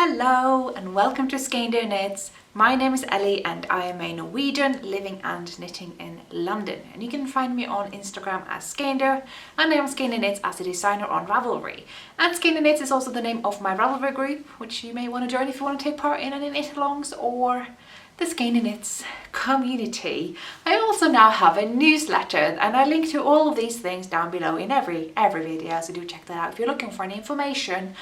Hello and welcome to Skeindeer Knits. My name is Ellie and I am a Norwegian living and knitting in London. And you can find me on Instagram as Skeindeer, and I am Skeindeer Knits as a designer on Ravelry. And Skeindeer Knits is also the name of my Ravelry group, which you may want to join if you want to take part in any knit-alongs or the Skeindeer Knits community. I also now have a newsletter and I link to all of these things down below in every video, so do check that out if you're looking for any information.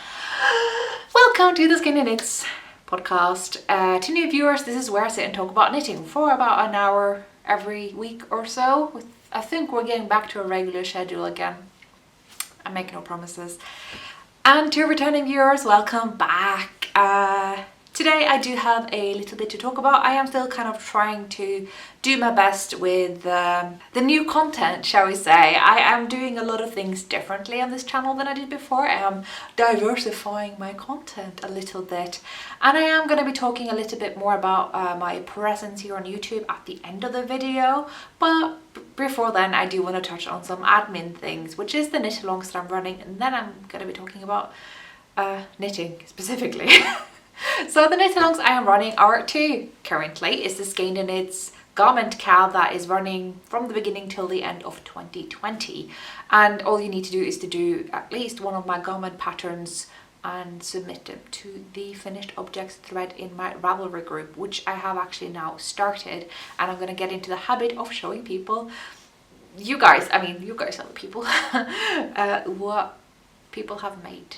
Welcome to the Skeindeer Knits podcast. To new viewers, this is where I sit and talk about knitting for about an hour every week or so. I think we're getting back to a regular schedule again. I make no promises. And to returning viewers, welcome back. Today I do have a little bit to talk about. I am still kind of trying to do my best with the new content, shall we say. I am doing a lot of things differently on this channel than I did before. I am diversifying my content a little bit. And I am going to be talking a little bit more about my presence here on YouTube at the end of the video. But before then, I do want to touch on some admin things, which is the knit-alongs that I'm running. And then I'm going to be talking about knitting specifically. So the knit-alongs I am running are two currently. Is the Skeindeer Knits garment KAL that is running from the beginning till the end of 2020. And all you need to do is to do at least one of my garment patterns and submit them to the finished objects thread in my Ravelry group, which I have actually now started. And I'm going to get into the habit of showing people, you guys are the people, what people have made.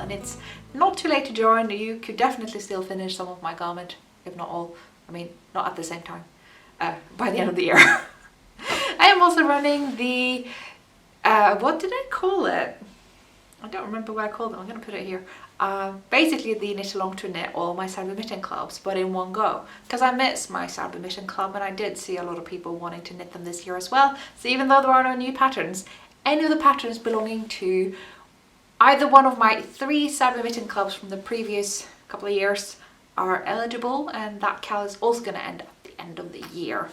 It's not too late to join. You could definitely still finish some of my garment, if not all. I mean, not at the same time, by the end of the year. I am also running the, what did I call it? I don't remember what I called it. I'm going to put it here. Basically the knit-along to knit all my cyber-mitten clubs, but in one go. Because I miss my cyber-mitten club, and I did see a lot of people wanting to knit them this year as well. So even though there are no new patterns, any of the patterns belonging to either one of my 3 cyber-mitten clubs from the previous couple of years are eligible, and that KAL is also going to end at the end of the year.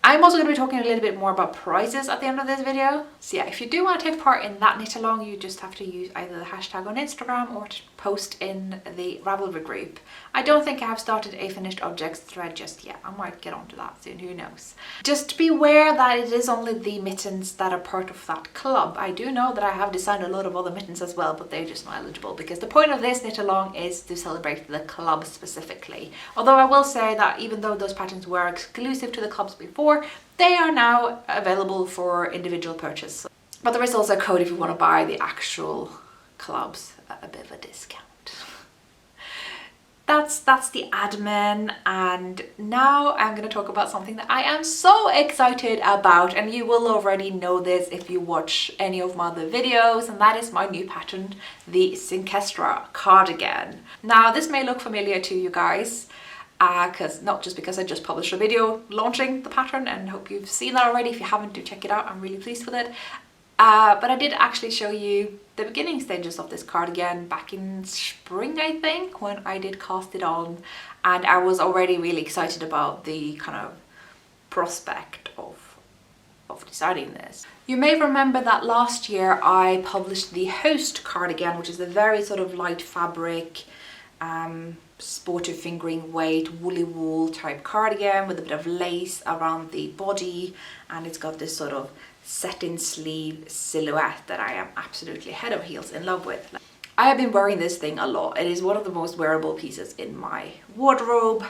I'm also going to be talking a little bit more about prizes at the end of this video. So yeah, if you do want to take part in that knit along, you just have to use either the hashtag on Instagram or to post in the Ravelry group. I don't think I have started a finished objects thread just yet. I might get onto that soon, who knows. Just be aware that it is only the mittens that are part of that club. I do know that I have designed a lot of other mittens as well, but they're just not eligible because the point of this knit along is to celebrate the club specifically. Although I will say that even though those patterns were exclusive to the clubs before, they are now available for individual purchase. But there is also a code if you want to buy the actual clubs at a bit of a discount. That's the admin, and now I'm going to talk about something that I am so excited about, and you will already know this if you watch any of my other videos, and that is my new pattern, the Syncastra cardigan. Now this may look familiar to you guys. because not just because I just published a video launching the pattern, and hope you've seen that already. If you haven't, do check it out. I'm really pleased with it. But I did actually show you the beginning stages of this cardigan back in spring, I think, when I did cast it on, and I was already really excited about the kind of prospect of designing this. You may remember that last year I published the Host cardigan, which is a very sort of light fabric, sportive fingering weight, woolly wool type cardigan with a bit of lace around the body, and it's got this sort of satin sleeve silhouette that I am absolutely head over heels in love with. I have been wearing this thing a lot. It is one of the most wearable pieces in my wardrobe,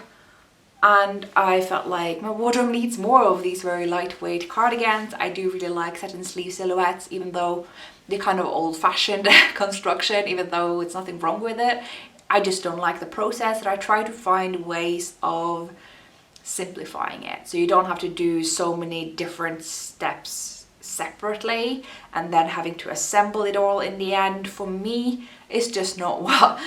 and I felt like my wardrobe needs more of these very lightweight cardigans. I do really like satin sleeve silhouettes, even though they're kind of old-fashioned construction, even though it's nothing wrong with it. I just don't like the process, and I try to find ways of simplifying it so you don't have to do so many different steps separately and then having to assemble it all in the end. For me, it's just not what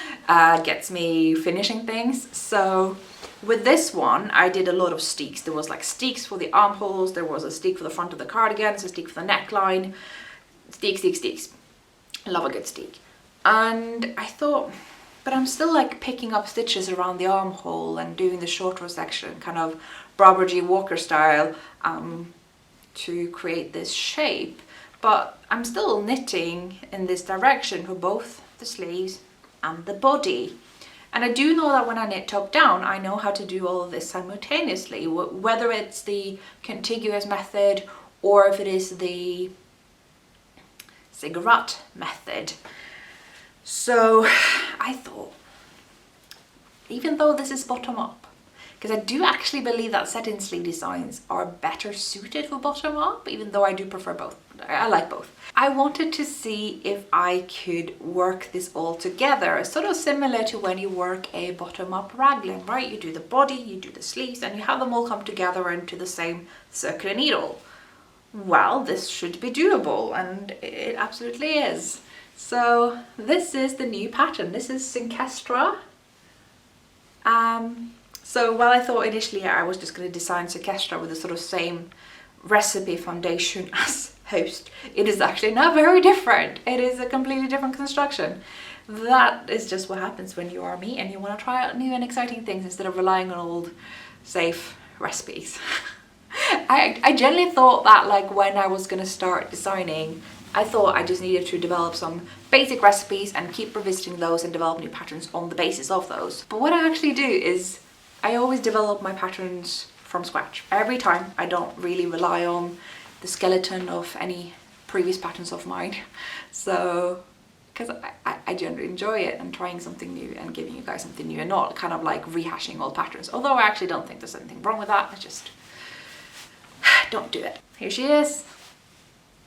gets me finishing things. So with this one, I did a lot of steeks. There was like steeks for the armholes, there was a steek for the front of the cardigan, there's a steek for the neckline. Steeks. I love a good steek. And I thought, but I'm still like picking up stitches around the armhole and doing the short row section, kind of Barbara G. Walker style, to create this shape. But I'm still knitting in this direction for both the sleeves and the body. And I do know that when I knit top down, I know how to do all of this simultaneously, whether it's the contiguous method or if it is the cigarette method. So I thought, even though this is bottom up, because I do actually believe that satin sleeve designs are better suited for bottom up, even though I do prefer both. I like both. I wanted to see if I could work this all together, sort of similar to when you work a bottom up raglan, right? You do the body, you do the sleeves, and you have them all come together into the same circular needle. Well, this should be doable, and it absolutely is. So this is the new pattern. This is Syncastra. So while I thought initially I was just going to design Syncastra with the sort of same recipe foundation as Host, it is actually now very different. It is a completely different construction. That is just what happens when you are me and you want to try out new and exciting things instead of relying on old safe recipes. I generally thought that, like, when I was going to start designing, I thought I just needed to develop some basic recipes and keep revisiting those and develop new patterns on the basis of those. But what I actually do is I always develop my patterns from scratch. Every time. I don't really rely on the skeleton of any previous patterns of mine. So, because I generally enjoy it and trying something new and giving you guys something new and not kind of like rehashing old patterns. Although I actually don't think there's anything wrong with that. I just don't do it. Here she is.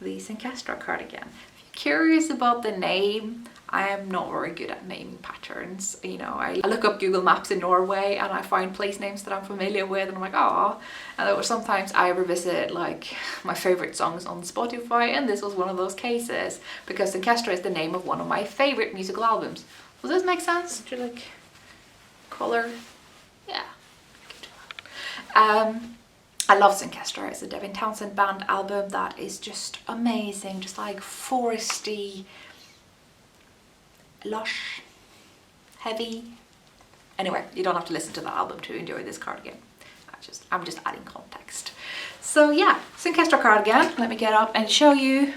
The Syncastra cardigan. If you're curious about the name, I am not very good at naming patterns. You know, I look up Google Maps in Norway and I find place names that I'm familiar with and I'm like, oh. And sometimes I revisit like my favorite songs on Spotify, and this was one of those cases because Syncastra is the name of one of my favorite musical albums. Does this make sense? Do you like color? Yeah. I love Syncastra. It's a Devin Townsend band album that is just amazing, just like foresty, lush, heavy. Anyway, you don't have to listen to that album to enjoy this cardigan. I'm just adding context. So yeah, Syncastra cardigan. Let me get up and show you.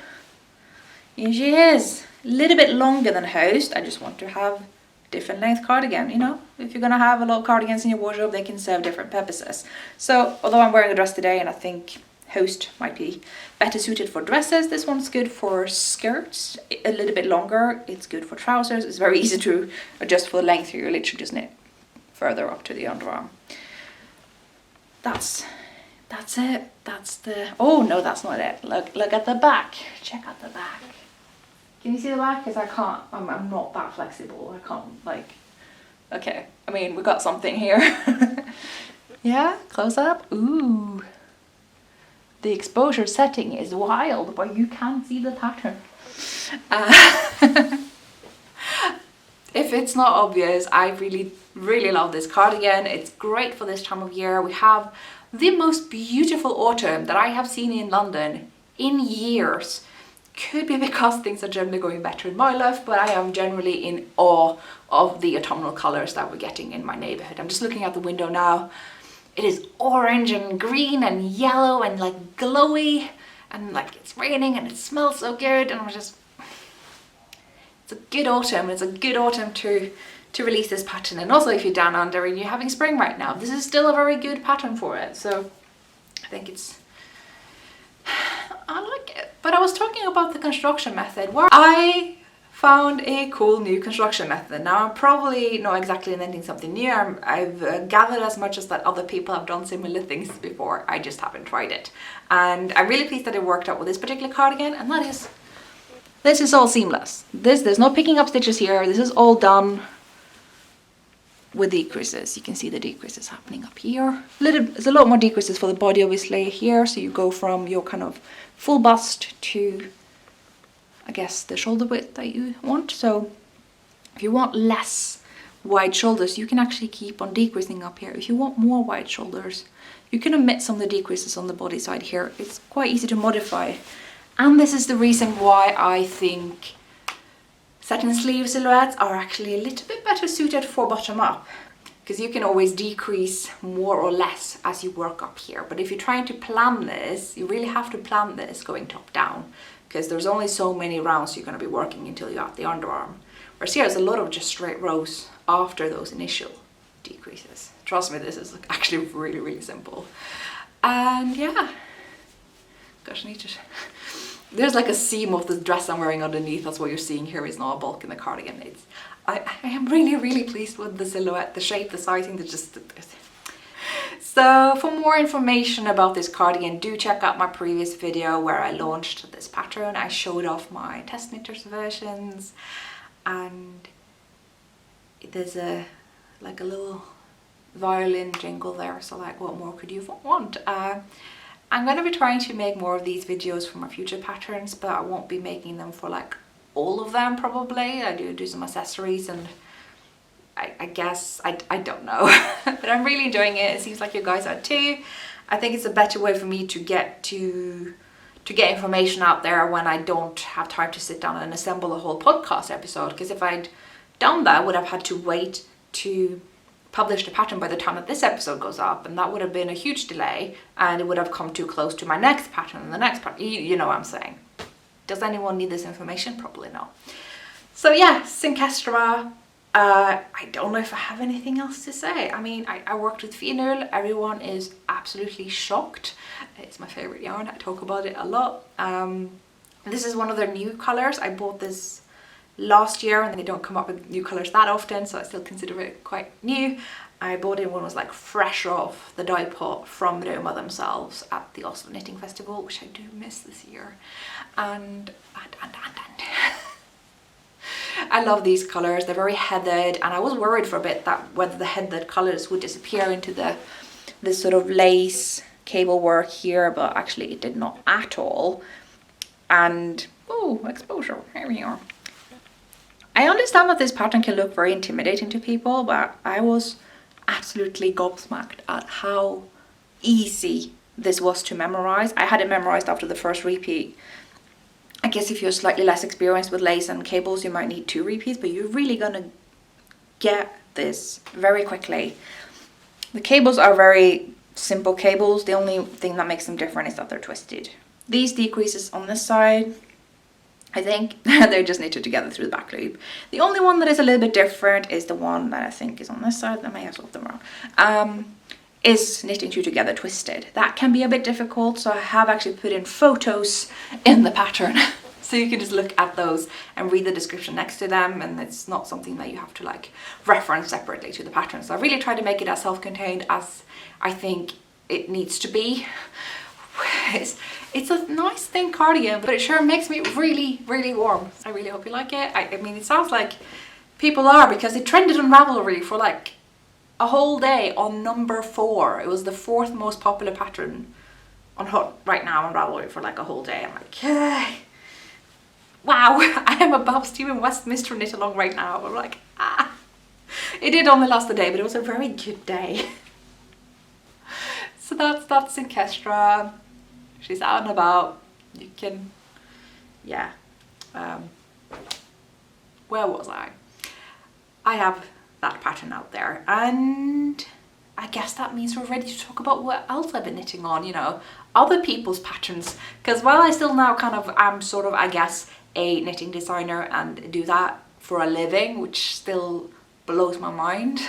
Here she is. A little bit longer than Host. I just want to have different length cardigan, you know. If you're gonna have a lot of cardigans in your wardrobe, they can serve different purposes. So although I'm wearing a dress today and I think Host might be better suited for dresses, this one's good for skirts, a little bit longer. It's good for trousers. It's very easy to adjust for the length. You literally just knit further up to the underarm. That's it. That's the, oh no, that's not it. Look at the back. Check out the back. Can you see the back? Because I can't, I'm not that flexible. I can't, like, okay. I mean, we got something here. Yeah, close up. Ooh. The exposure setting is wild, but you can see the pattern. If if it's not obvious, I really, really love this cardigan. It's great for this time of year. We have the most beautiful autumn that I have seen in London in years. Could be because things are generally going better in my life, but I am generally in awe of the autumnal colours that we're getting in my neighbourhood. I'm just looking out the window now. It is orange and green and yellow and like glowy, and like it's raining and it smells so good, and I'm just, it's a good autumn. It's a good autumn to release this pattern. And also if you're down under and you're having spring right now, this is still a very good pattern for it. So I think I like it. But I was talking about the construction method where I found a cool new construction method. Now I'm probably not exactly inventing something new. I've gathered as much as that other people have done similar things before. I just haven't tried it. And I'm really pleased that it worked out with this particular cardigan, and that is, this is all seamless. There's no picking up stitches here. This is all done with decreases. You can see the decreases happening up here. There's a lot more decreases for the body obviously here, so you go from your kind of full bust to, I guess, the shoulder width that you want. So if you want less wide shoulders, you can actually keep on decreasing up here. If you want more wide shoulders, you can omit some of the decreases on the body side here. It's quite easy to modify, and this is the reason why I think satin sleeve silhouettes are actually a little bit better suited for bottom up, because you can always decrease more or less as you work up here. But if you're trying to plan this, you really have to plan this going top down, because there's only so many rounds you're going to be working until you're at the underarm. Whereas here there's a lot of just straight rows after those initial decreases. Trust me, this is actually really, really simple. And yeah, gosh, I need to... There's like a seam of the dress I'm wearing underneath. That's what you're seeing here. Is not a bulk in the cardigan. I am really, really pleased with the silhouette, the shape, the sizing, So for more information about this cardigan, do check out my previous video where I launched this pattern. I showed off my test knitters versions, and there's a little violin jingle there. So like, what more could you want? I'm going to be trying to make more of these videos for my future patterns, but I won't be making them for like all of them probably. I do some accessories, and I guess, I don't know. But I'm really enjoying it. It seems like you guys are too. I think it's a better way for me to get information out there when I don't have time to sit down and assemble a whole podcast episode. Because if I'd done that, I would have had to wait to publish the pattern by the time that this episode goes up, and that would have been a huge delay, and it would have come too close to my next pattern and the next pattern. You know what I'm saying. Does anyone need this information? Probably not. So yeah, Syncastra. I don't know if I have anything else to say. I mean, I worked with Fionnuala. Everyone is absolutely shocked. It's my favorite yarn. I talk about it a lot. This is one of their new colors. I bought this last year, and they don't come up with new colors that often, so I still consider it quite new. I bought it when it was like fresh off the dye pot from Roma themselves at the Oslo Knitting Festival, which I do miss this year. And I love these colors. They're very heathered, and I was worried for a bit that whether the heathered colors would disappear into this sort of lace cable work here, but actually it did not at all. And oh, exposure, here we are. I understand that this pattern can look very intimidating to people, but I was absolutely gobsmacked at how easy this was to memorize. I had it memorized after the first repeat. I guess if you're slightly less experienced with lace and cables, you might need 2 repeats, but you're really gonna get this very quickly. The cables are very simple cables. The only thing that makes them different is that they're twisted. These decreases on this side, I think they're just knitted together through the back loop. The only one that is a little bit different is the one that I think is on this side. I may have swapped them around. Is knitting two together twisted. That can be a bit difficult, so I have actually put in photos in the pattern so you can just look at those and read the description next to them, and it's not something that you have to like reference separately to the pattern. So I really try to make it as self-contained as I think it needs to be. It's a nice thin cardigan, but it sure makes me really, really warm. I really hope you like it. I mean, it sounds like people are, because it trended on Ravelry for like a whole day on number 4. It was the 4th most popular pattern on Hot right now on Ravelry for like a whole day. I'm like, wow, I am above Stephen Westminster knit along right now. I'm like, It did only last a day, but it was a very good day. So that's Syncastra. She's out and about. You can, yeah. Where was I? I have that pattern out there, and I guess that means we're ready to talk about what else I've been knitting on, you know, other people's patterns. Because while I still now kind of am sort of, I guess, a knitting designer and do that for a living, which still blows my mind,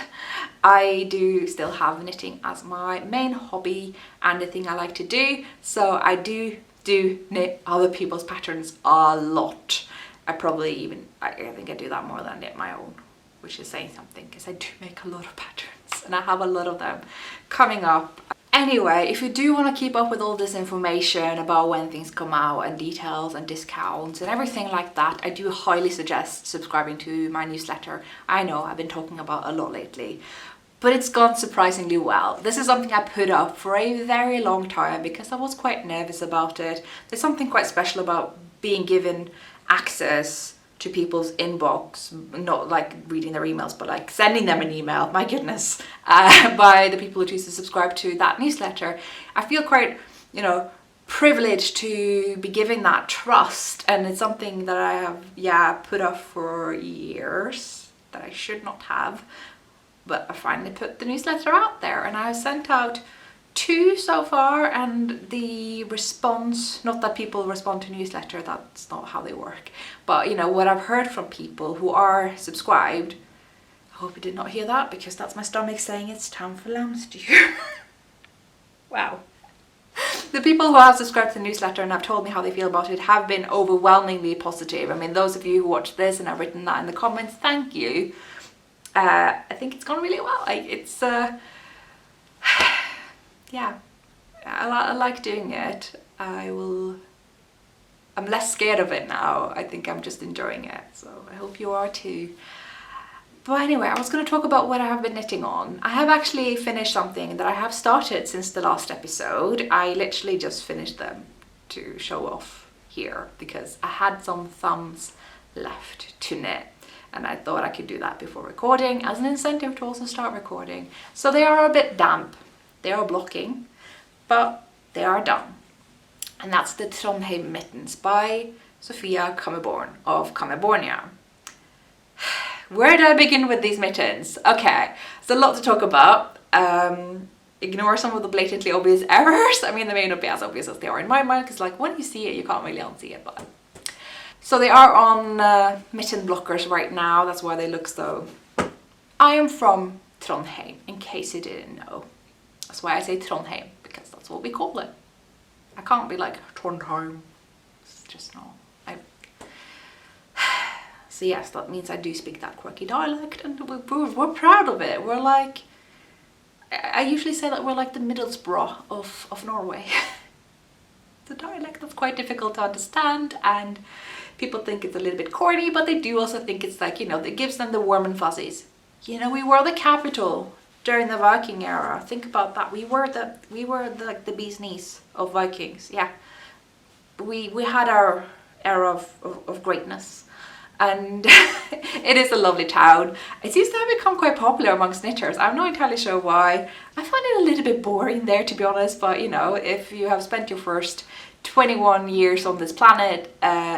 I do still have knitting as my main hobby and the thing I like to do. So I do knit other people's patterns a lot. I think I do that more than I knit my own, which is saying something, because I do make a lot of patterns and I have a lot of them coming up. Anyway, if you do want to keep up with all this information about when things come out and details and discounts and everything like that, I do highly suggest subscribing to my newsletter. I know I've been talking about a lot lately, but it's gone surprisingly well. This is something I put up for a very long time because I was quite nervous about it. There's something quite special about being given access to people's inbox, not like reading their emails, but like sending them an email, my goodness, by the people who choose to subscribe to that newsletter. I feel quite, you know, privileged to be given that trust, and it's something that I have, put off for years that I should not have, but I finally put the newsletter out there, and I've sent out 2 so far, and the response, not that people respond to newsletter, that's not how they work, but you know what I've heard from people who are subscribed. I hope you did not hear that, because that's my stomach saying it's time for lamb stew. Wow. The people who have subscribed to the newsletter and have told me how they feel about it have been overwhelmingly positive. I mean, those of you who watch this and have written that in the comments, thank you. I think it's gone really well. Yeah, I like doing it. I'm less scared of it now. I think I'm just enjoying it, so I hope you are too. But anyway, I was going to talk about what I have been knitting on. I have actually finished something that I have started since the last episode. I literally just finished them to show off here because I had some thumbs left to knit, and I thought I could do that before recording as an incentive to also start recording. So they are a bit damp. They are blocking, but they are done. And that's the Trondheim mittens by Sofia Kammerborn of Kammerbornia. Where do I begin with these mittens? Okay, there's a lot to talk about. Ignore some of the blatantly obvious errors. I mean, they may not be as obvious as they are in my mind, because like when you see it, you can't really unsee it. But so they are on mitten blockers right now. That's why they look so. I am from Trondheim, in case you didn't know. That's why I say Trondheim, because that's what we call it. I can't be like Trondheim. It's just not. So yes, that means I do speak that quirky dialect, and we're proud of it. We're like, I usually say that we're like the Middlesbrough of Norway. The dialect that's quite difficult to understand, and people think it's a little bit corny, but they do also think it's like, you know, it gives them the warm and fuzzies. You know, we were the capital during the Viking era. Think about that. We were like the bee's knees of Vikings. Yeah, we had our era of greatness, and it is a lovely town. It seems to have become quite popular amongst knitters. I'm not entirely sure why. I find it a little bit boring there, to be honest, but you know, if you have spent your first 21 years on this planet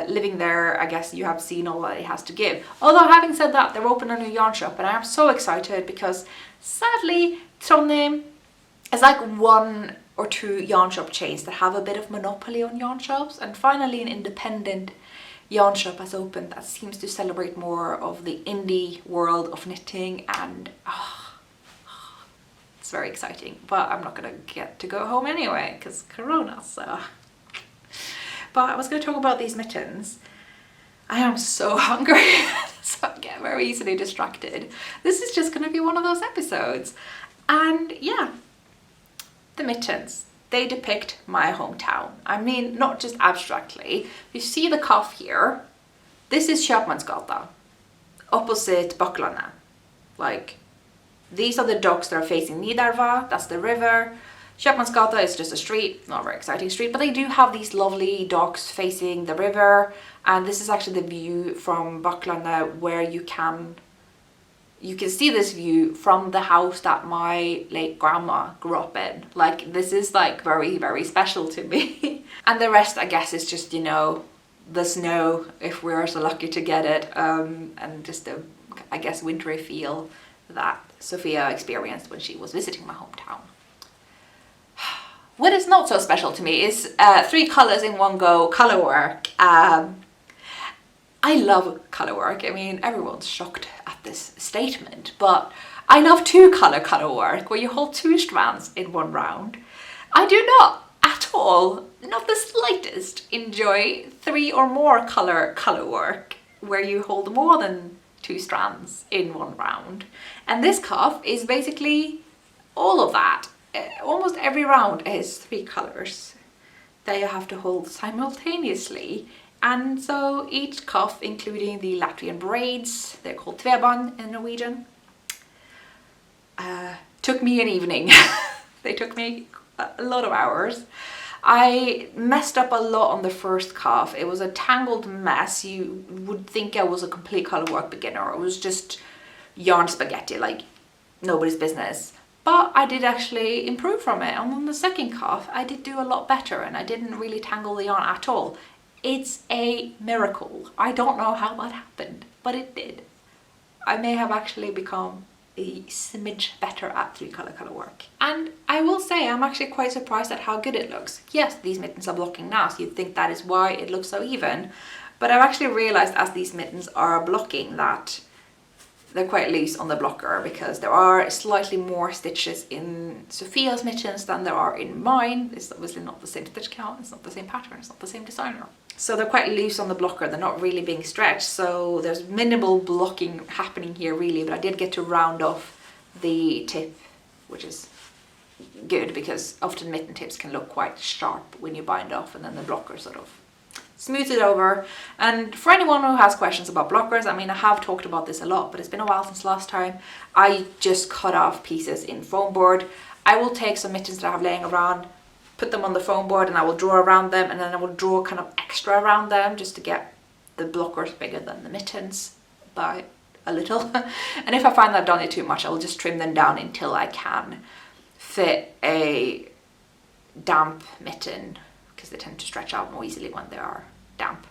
living there, I guess you have seen all that it has to give. Although having said that, they're opening a new yarn shop, and I am so excited because sadly Trondheim is like 1 or 2 yarn shop chains that have a bit of monopoly on yarn shops, and finally an independent yarn shop has opened that seems to celebrate more of the indie world of knitting, and it's very exciting. But I'm not gonna get to go home anyway because Corona, so. But I was going to talk about these mittens. I am so hungry, so I get very easily distracted. This is just going to be one of those episodes. And yeah, the mittens, they depict my hometown. I mean, not just abstractly. You see the cuff here. This is Köpmansgatan, opposite Backlandet. Like, these are the docks that are facing Nidarva, that's the river. Köpmansgatan is just a street, not a very exciting street, but they do have these lovely docks facing the river, and this is actually the view from Backlandet where you can you can see this view from the house that my late grandma grew up in. Like, this is like very, very special to me. And the rest, I guess, is just, you know, the snow, if we're so lucky to get it, and just the, I guess, wintry feel that Sophia experienced when she was visiting my hometown. What is not so special to me is 3 colors in one go color work. I love color work. I mean, everyone's shocked at this statement, but I love 2-color work where you hold 2 strands in one round. I do not at all, not the slightest, enjoy 3 or more color work where you hold more than 2 strands in one round. And this cuff is basically all of that. Almost every round is 3 colors that you have to hold simultaneously. And so each cuff, including the Latvian braids, they're called tveband in Norwegian, took me an evening. They took me a lot of hours. I messed up a lot on the first cuff. It was a tangled mess. You would think I was a complete color work beginner. It was just yarn spaghetti, like nobody's business. But I did actually improve from it. And on the second cuff, I did do a lot better and I didn't really tangle the yarn at all. It's a miracle. I don't know how that happened, but it did. I may have actually become a smidge better at 3-color work. And I will say I'm actually quite surprised at how good it looks. Yes, these mittens are blocking now, so you'd think that is why it looks so even. But I've actually realized as these mittens are blocking that they're quite loose on the blocker, because there are slightly more stitches in Sophia's mittens than there are in mine. It's obviously not the same stitch count, it's not the same pattern, it's not the same designer. So they're quite loose on the blocker, they're not really being stretched, so there's minimal blocking happening here really, but I did get to round off the tip, which is good because often mitten tips can look quite sharp when you bind off, and then the blocker sort of smooths it over. And for anyone who has questions about blockers, I mean, I have talked about this a lot, but it's been a while since last time. I just cut off pieces in foam board. I will take some mittens that I have laying around, put them on the foam board, and I will draw around them, and then I will draw kind of extra around them just to get the blockers bigger than the mittens by a little. And if I find that I've done it too much, I will just trim them down until I can fit a damp mitten, because they tend to stretch out more easily when they are damp,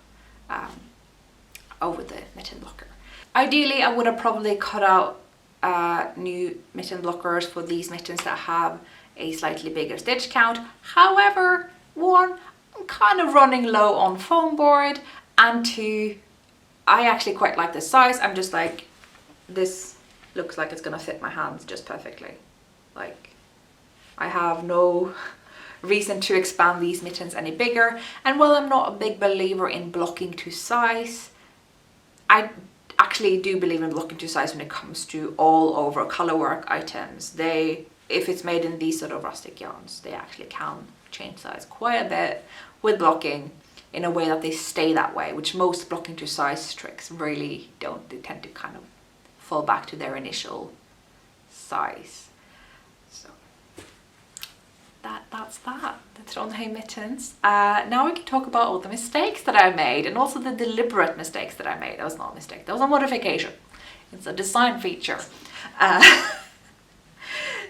over the mitten blocker. Ideally, I would have probably cut out new mitten blockers for these mittens that have a slightly bigger stitch count. However, 1, I'm kind of running low on foam board, and 2, I actually quite like this size. I'm just like, this looks like it's gonna fit my hands just perfectly. Like, I have no reason to expand these mittens any bigger. And while I'm not a big believer in blocking to size, I actually do believe in blocking to size when it comes to all over color work items. If it's made in these sort of rustic yarns, they actually can change size quite a bit with blocking in a way that they stay that way, which most blocking to size tricks really don't. They tend to kind of fall back to their initial size. So that's that. The Trondheim mittens. Now we can talk about all the mistakes that I made, and also the deliberate mistakes that I made. That was not a mistake, that was a modification. It's a design feature.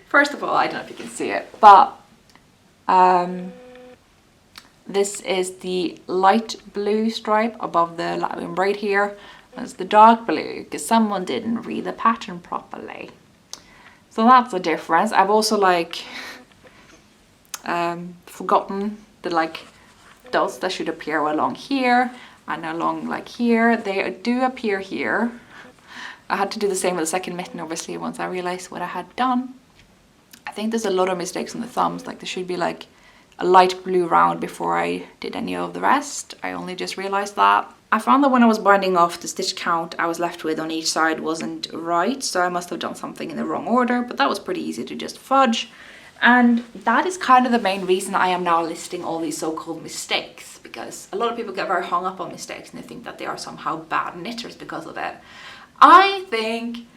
First of all, I don't know if you can see it, but this is the light blue stripe above the Latvian braid here. That's the dark blue, because someone didn't read the pattern properly. So that's a difference. I've also forgotten the dots that should appear along here and along here. They do appear here. I had to do the same with the second mitten, obviously, once I realized what I had done. I think there's a lot of mistakes on the thumbs. There should be a light blue round before I did any of the rest. I only just realized that. I found that when I was binding off, the stitch count I was left with on each side wasn't right, so I must have done something in the wrong order, but that was pretty easy to just fudge. And that is kind of the main reason I am now listing all these so-called mistakes, because a lot of people get very hung up on mistakes and they think that they are somehow bad knitters because of it. I think,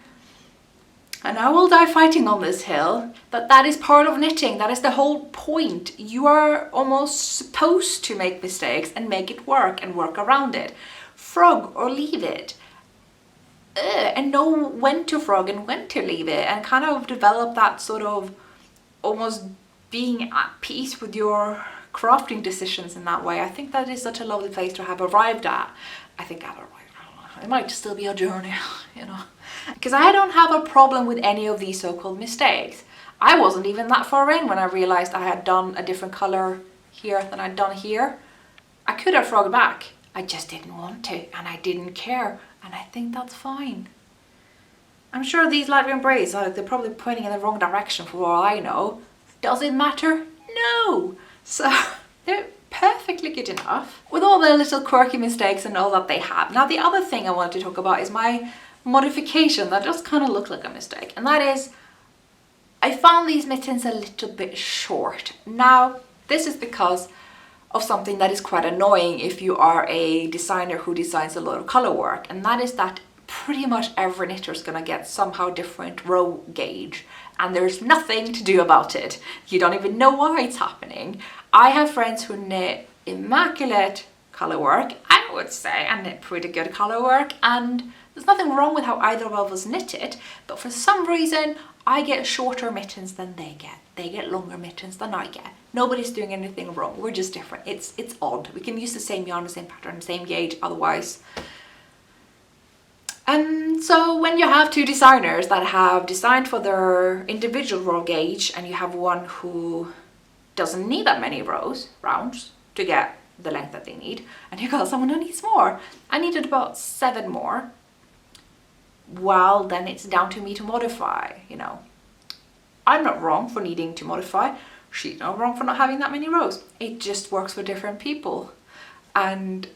and I will die fighting on this hill, that is part of knitting. That is the whole point. You are almost supposed to make mistakes and make it work and work around it. Frog or leave it. and know when to frog and when to leave it, and kind of develop that sort of almost being at peace with your crafting decisions in that way. I think that is such a lovely place to have arrived at. I think I've arrived. It might still be a journey, you know, because I don't have a problem with any of these so-called mistakes. I wasn't even that far in when I realized I had done a different color here than I'd done here. I could have frogged back. I just didn't want to, and I didn't care, and I think that's fine. I'm sure these light green braids, they're probably pointing in the wrong direction for all I know. Does it matter? No. So they're perfectly good enough with all the little quirky mistakes and all that they have. Now the other thing I want to talk about is my modification that just kind of looked like a mistake, and that is I found these mittens a little bit short. Now this is because of something that is quite annoying if you are a designer who designs a lot of color work, and that is that pretty much every knitter is going to get somehow different row gauge, and there's nothing to do about it. You don't even know why it's happening. I have friends who knit immaculate color work, I would say, and knit pretty good color work, and there's nothing wrong with how either of us knit it, but for some reason I get shorter mittens than they get. They get longer mittens than I get. Nobody's doing anything wrong, we're just different. It's odd. We can use the same yarn, the same pattern, same gauge otherwise. And so when you have two designers that have designed for their individual row gauge, and you have one who doesn't need that many rounds to get the length that they need, and you got someone who needs more. I needed about 7 more. Well, then it's down to me to modify, you know. I'm not wrong for needing to modify. She's not wrong for not having that many rows. It just works for different people. And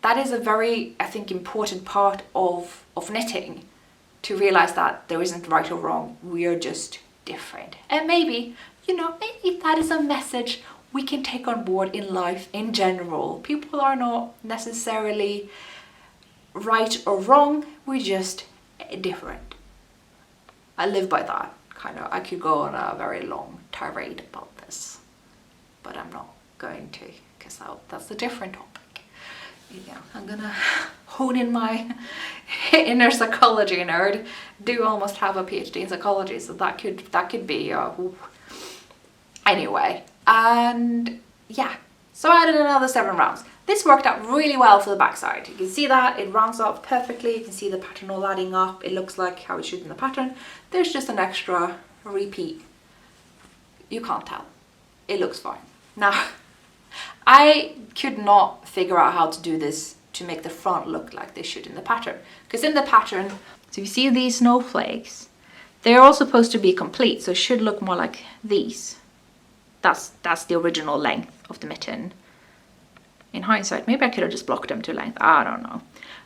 that is a very, I think, important part of knitting, to realize that there isn't right or wrong. We are just different. And maybe, you know, maybe that is a message we can take on board in life in general. People are not necessarily right or wrong. We're just different. I live by that. Kind of, I could go on a very long tirade about this, but I'm not going to, because that's a different topic. Yeah, I'm gonna hone in my inner psychology nerd. Do almost have a PhD in psychology, so that could be anyway. And yeah, so I added another 7 rounds. This worked out really well for the backside. You can see that it rounds off perfectly. You can see the pattern all adding up. It looks like how it should in the pattern. There's just an extra repeat. You can't tell. It looks fine. Now, I could not figure out how to do this to make the front look like they should in the pattern. Because in the pattern, so you see these snowflakes, they're all supposed to be complete, so it should look more like these. That's the original length of the mitten. In hindsight, maybe I could have just blocked them to length, I don't know.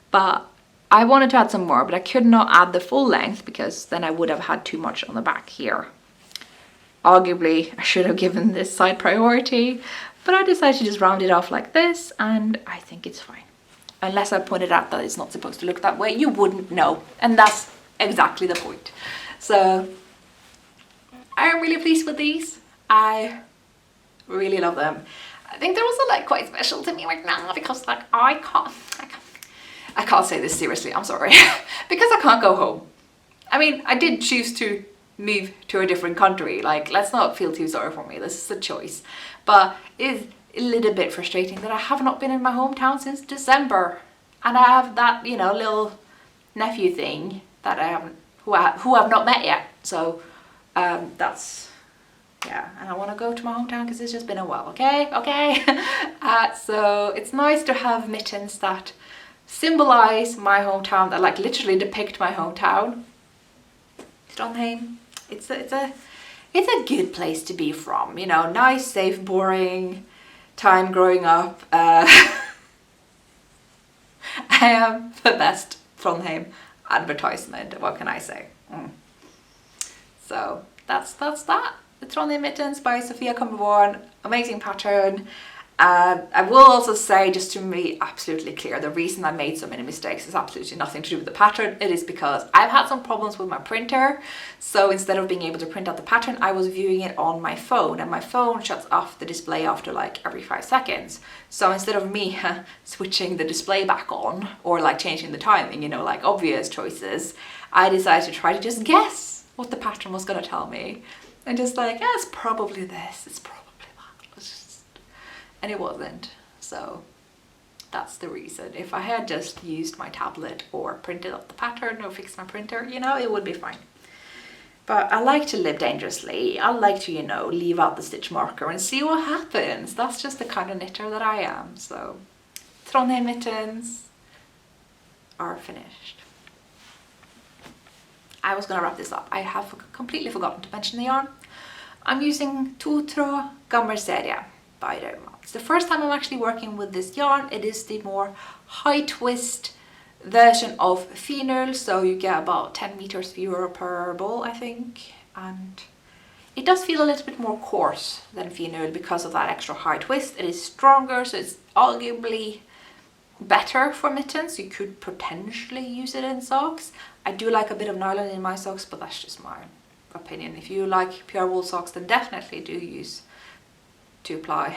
But I wanted to add some more, but I could not add the full length because then I would have had too much on the back here. Arguably, I should have given this side priority, but I decided to just round it off like this, and I think it's fine. Unless I pointed out that it's not supposed to look that way, you wouldn't know, and that's exactly the point. So I am really pleased with these. I really love them. I think they're also like quite special to me right now because like I can't say this seriously, I'm sorry, because I can't go home. I mean, I did choose to move to a different country, like let's not feel too sorry for me, this is a choice. But it's a little bit frustrating that I have not been in my hometown since December, and I have that, you know, little nephew thing that I haven't, who I've not met yet. So that's, yeah, and I want to go to my hometown because it's just been a while, okay? So it's nice to have mittens that symbolize my hometown, that like literally depict my hometown. Trondheim, it's a good place to be from, you know, nice, safe, boring time growing up. I am the best Trondheim advertisement, what can I say? So that's that. The Trondheim Mittens by Sophia Comberborn, amazing pattern. I will also say, just to be absolutely clear, the reason I made so many mistakes is absolutely nothing to do with the pattern. It is because I've had some problems with my printer. So instead of being able to print out the pattern, I was viewing it on my phone, and my phone shuts off the display after like every 5 seconds. So instead of me switching the display back on or like changing the timing, you know, like obvious choices, I decided to try to just guess what the pattern was going to tell me. And just like, yeah, it's probably this, it's probably and it wasn't. So that's the reason. If I had just used my tablet or printed up the pattern or fixed my printer, you know, it would be fine. But I like to live dangerously. I like to, you know, leave out the stitch marker and see what happens. That's just the kind of knitter that I am. So Trondheim mittens are finished. I was gonna wrap this up. I have completely forgotten to mention the yarn. I'm using 2 tråd Gammelserie by Janome. It's the first time I'm actually working with this yarn. It is the more high twist version of Finul, so you get about 10 meters fewer per ball, I think, and it does feel a little bit more coarse than Finul because of that extra high twist. It is stronger, so it's arguably better for mittens. You could potentially use it in socks. I do like a bit of nylon in my socks, but that's just my opinion. If you like pure wool socks, then definitely do use 2-ply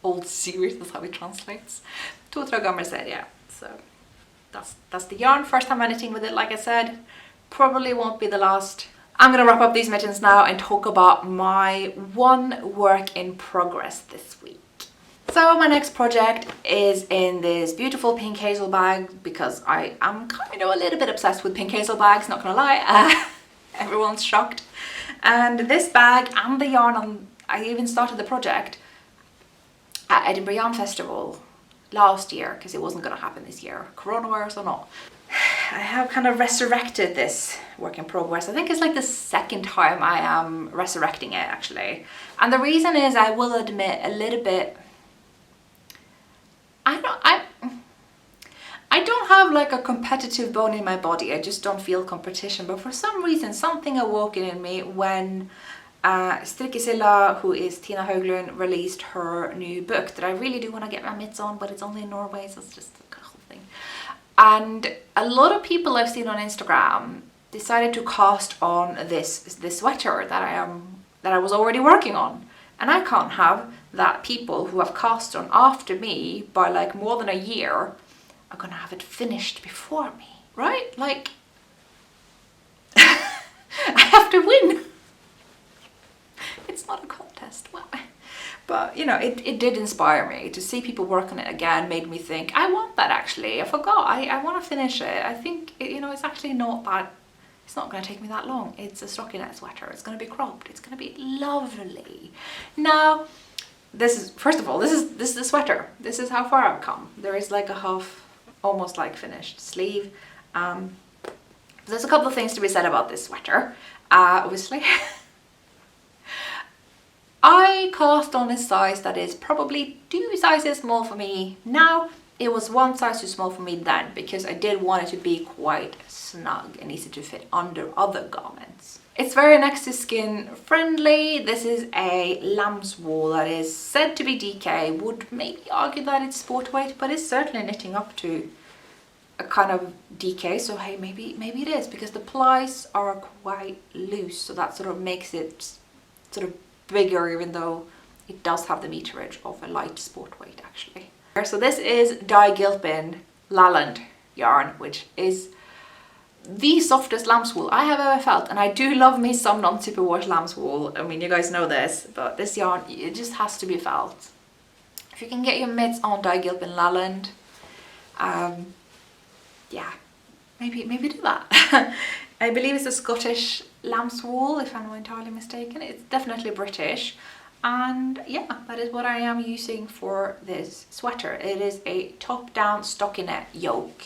old series, that's how it translates. 2 tråd Gammelserie. So that's the yarn. First time I'm knitting with it, like I said. Probably won't be the last. I'm gonna wrap up these mittens now and talk about my one work in progress this week. So my next project is in this beautiful pink hazel bag, because I am kind of a little bit obsessed with pink hazel bags, not gonna lie. Everyone's shocked. And this bag and the yarn, I even started the project at Edinburgh Yarn Festival last year, because it wasn't going to happen this year, coronavirus or not. I have kind of resurrected this work in progress. I think it's like the second time I am resurrecting it, actually. And the reason is, I will admit, a little bit, I don't have like a competitive bone in my body. I just don't feel competition. But for some reason, something awoke in me when Strikkesilla, who is Tina Höglund, released her new book that I really do want to get my mitts on, but it's only in Norway, so it's just a whole thing. And a lot of people I've seen on Instagram decided to cast on this sweater that I was already working on. And I can't have that people who have cast on after me by like more than a year are gonna have it finished before me, right? Like, I have to win. It's not a contest, but you know, it did inspire me to see people work on it again. Made me think, I want that actually. I forgot, I want to finish it. I think you know, it's actually not that, it's not going to take me that long. It's a stockinette sweater. It's going to be cropped. It's going to be lovely. Now, this is, first of all, this is the sweater. This is how far I've come. There is like a half, almost like finished sleeve. There's a couple of things to be said about this sweater. Obviously. I cast on a size that is probably 2 sizes small for me now. It was 1 size too small for me then, because I did want it to be quite snug and easy to fit under other garments. It's very next to skin friendly. This is a lamb's wool that is said to be DK. Would maybe argue that it's sport weight, but it's certainly knitting up to a kind of DK. So hey, maybe it is, because the plies are quite loose, so that sort of makes it sort of bigger, even though it does have the meterage of a light sport weight actually. So this is Dye Gilpin Lalland yarn, which is the softest lamb's wool I have ever felt, and I do love me some non-superwash lamb's wool. I mean, you guys know this, but this yarn, it just has to be felt. If you can get your mitts on Dye Gilpin Lalland, yeah, maybe do that. I believe it's a Scottish lamb's wool, if I'm not entirely mistaken. It's definitely British. And yeah, that is what I am using for this sweater. It is a top-down stockinette yoke.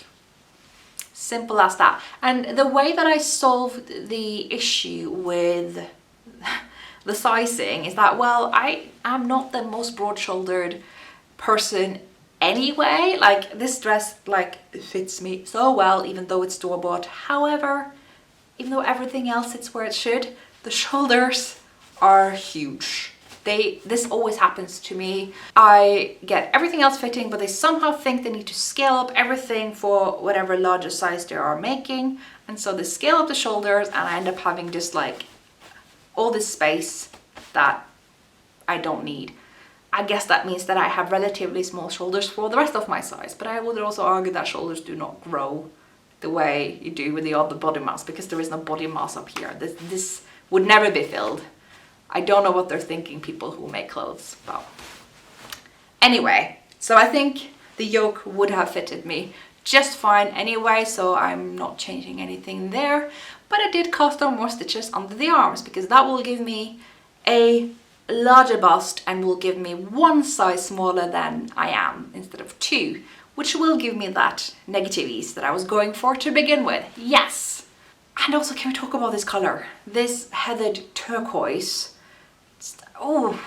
Simple as that. And the way that I solved the issue with the sizing is that, well, I am not the most broad-shouldered person anyway. Like, this dress like fits me so well, even though it's store-bought. However, even though everything else sits where it should, the shoulders are huge. This always happens to me. I get everything else fitting, but they somehow think they need to scale up everything for whatever larger size they are making. And so they scale up the shoulders and I end up having just like all this space that I don't need. I guess that means that I have relatively small shoulders for the rest of my size, but I would also argue that shoulders do not grow the way you do with the other body mass, because there is no body mass up here. This would never be filled. I don't know what they're thinking, people who make clothes. But anyway, so I think the yoke would have fitted me just fine anyway, so I'm not changing anything there. But I did cast on more stitches under the arms, because that will give me a larger bust and will give me one size smaller than I am instead of two, which will give me that negative ease that I was going for to begin with. Yes! And also, can we talk about this color? This heathered turquoise. Oh,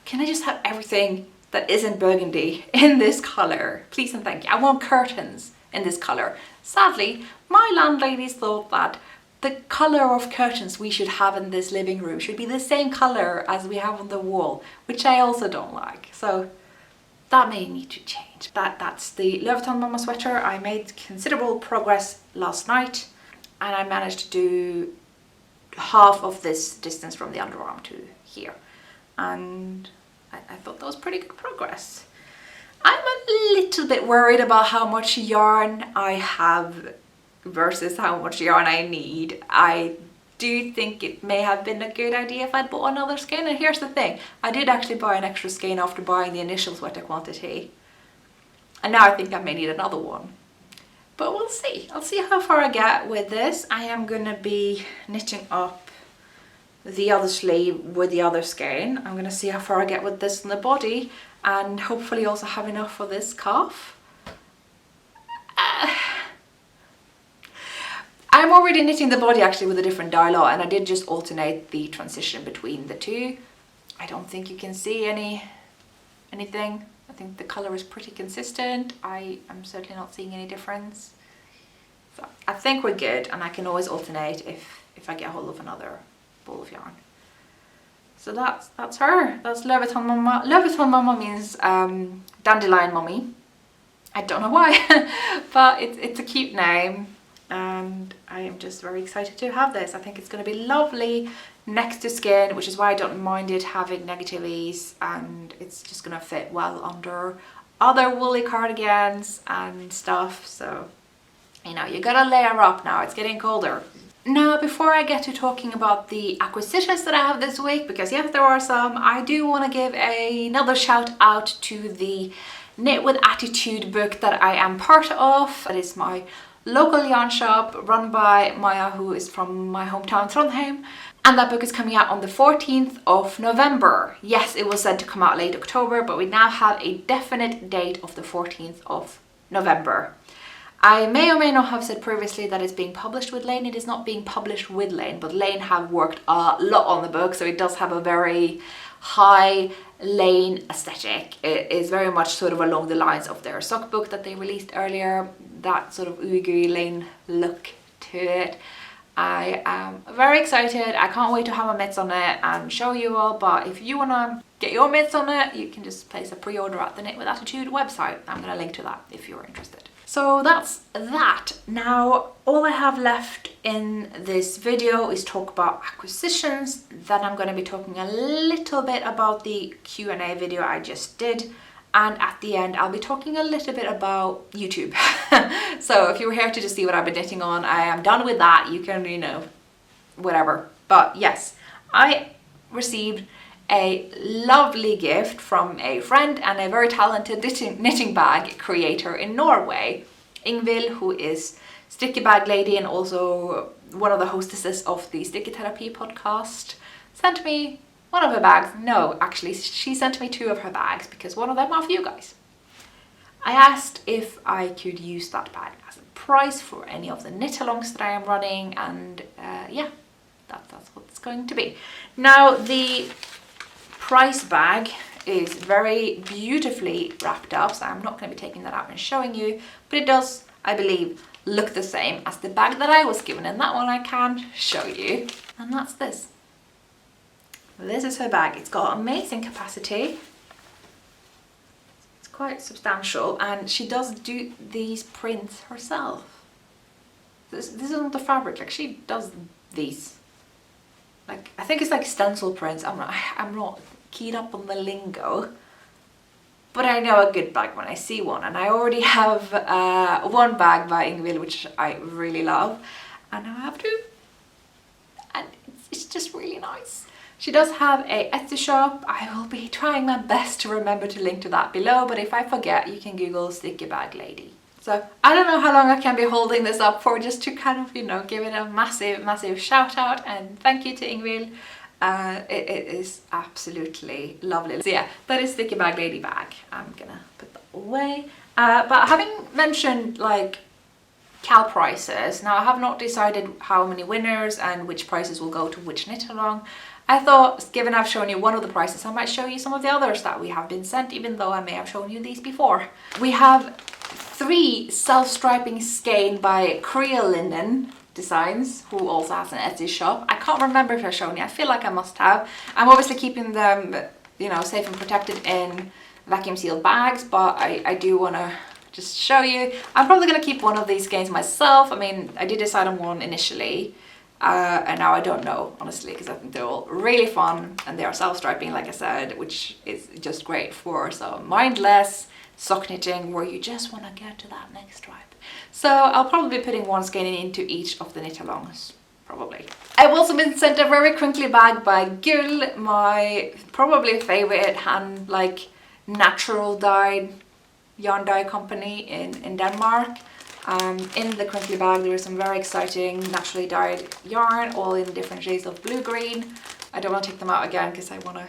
can I just have everything that isn't burgundy in this color? Please and thank you. I want curtains in this color. Sadly, my landladies thought that the color of curtains we should have in this living room should be the same color as we have on the wall, which I also don't like. So that may need to change. That's the Louis Vuitton Mama sweater. I made considerable progress last night and I managed to do half of this distance from the underarm to here. And I thought that was pretty good progress. I'm a little bit worried about how much yarn I have versus how much yarn I need. I do think it may have been a good idea if I'd bought another skein, and here's the thing, I did actually buy an extra skein after buying the initial sweater quantity, and now I think I may need another one. But we'll see. I'll see how far I get with this. I am gonna be knitting up the other sleeve with the other skein. I'm gonna see how far I get with this in the body and hopefully also have enough for this calf. I'm already knitting the body actually with a different dye lot, and I did just alternate the transition between the two. I don't think you can see anything. I think the color is pretty consistent. I am certainly not seeing any difference. So I think we're good, and I can always alternate if I get hold of another ball of yarn. So that's her. That's Louis Vuitton Mama. Louis Vuitton Mama means dandelion mummy. I don't know why, but it's a cute name. And I am just very excited to have this. I think it's going to be lovely next to skin, which is why I don't mind it having negative ease, and it's just going to fit well under other woolly cardigans and stuff. So, you know, you gotta layer up now, it's getting colder. Now, before I get to talking about the acquisitions that I have this week, because yes, there are some, I do want to give another shout out to the Knit with Attitude book that I am part of. That is my local yarn shop run by Maya, who is from my hometown Trondheim, and that book is coming out on the 14th of November. Yes, it was said to come out late October, but we now have a definite date of the 14th of November. I may or may not have said previously that it's being published with Lane. It is not being published with Lane, but Lane have worked a lot on the book, so it does have a very high Lane aesthetic. It is very much sort of along the lines of their sock book that they released earlier, that sort of oogie Lane look to it. I am very excited. I can't wait to have my mitts on it and show you all, but if you want to get your mitts on it, you can just place a pre-order at the Knit with Attitude website. I'm going to link to that if you're interested. So that's that. Now, all I have left in this video is talk about acquisitions. Then I'm going to be talking a little bit about the Q&A video I just did. And at the end, I'll be talking a little bit about YouTube. So if you were here to just see what I've been knitting on, I am done with that. You can, you know, whatever. But yes, I received a lovely gift from a friend and a very talented knitting bag creator in Norway. Ingvild, who is Sticky Bag Lady and also one of the hostesses of the Sticky Therapy podcast, sent me one of her bags. No, actually, she sent me two of her bags because one of them are for you guys. I asked if I could use that bag as a prize for any of the knit-alongs that I am running, and yeah, that's what it's going to be. Now, the prize bag is very beautifully wrapped up, so I'm not going to be taking that out and showing you, but it does, I believe, look the same as the bag that I was given, and that one I can show you, and that's this. This is her bag. It's got amazing capacity. It's quite substantial, and she does do these prints herself. This isn't the fabric, like she does these. Like, I think it's like stencil prints. I'm not keyed up on the lingo, but I know a good bag when I see one, and I already have one bag by Ingvild which I really love, and now I have two, and it's just really nice. She does have a Etsy shop. I will be trying my best to remember to link to that below, but if I forget, you can Google sticky bag lady. So I don't know how long I can be holding this up for, just to kind of, you know, give it a massive shout out and thank you to Ingvild. It is absolutely lovely. So yeah, that is sticky bag lady bag. I'm gonna put that away. But having mentioned like KAL prices, now I have not decided how many winners and which prices will go to which knit along. I thought, given I've shown you one of the prices, I might show you some of the others that we have been sent, even though I may have shown you these before. We have 3 self-striping skein by Creel Linen Designs, who also has an Etsy shop. I can't remember if I've shown you. I feel like I must have. I'm obviously keeping them, you know, safe and protected in vacuum sealed bags, but I do want to just show you. I'm probably going to keep one of these skeins myself. I mean, I did decide on one initially. And now I don't know, honestly, because I think they're all really fun, and they are self-striping, like I said, which is just great for some mindless sock knitting where you just want to get to that next stripe. So I'll probably be putting one skein into each of the knit alongs, probably. I've also been sent a very crinkly bag by Gull, my probably favorite hand, like natural dyed yarn dye company in Denmark. In the crinkly bag there is some very exciting naturally dyed yarn, all in different shades of blue-green. I don't want to take them out again because I want to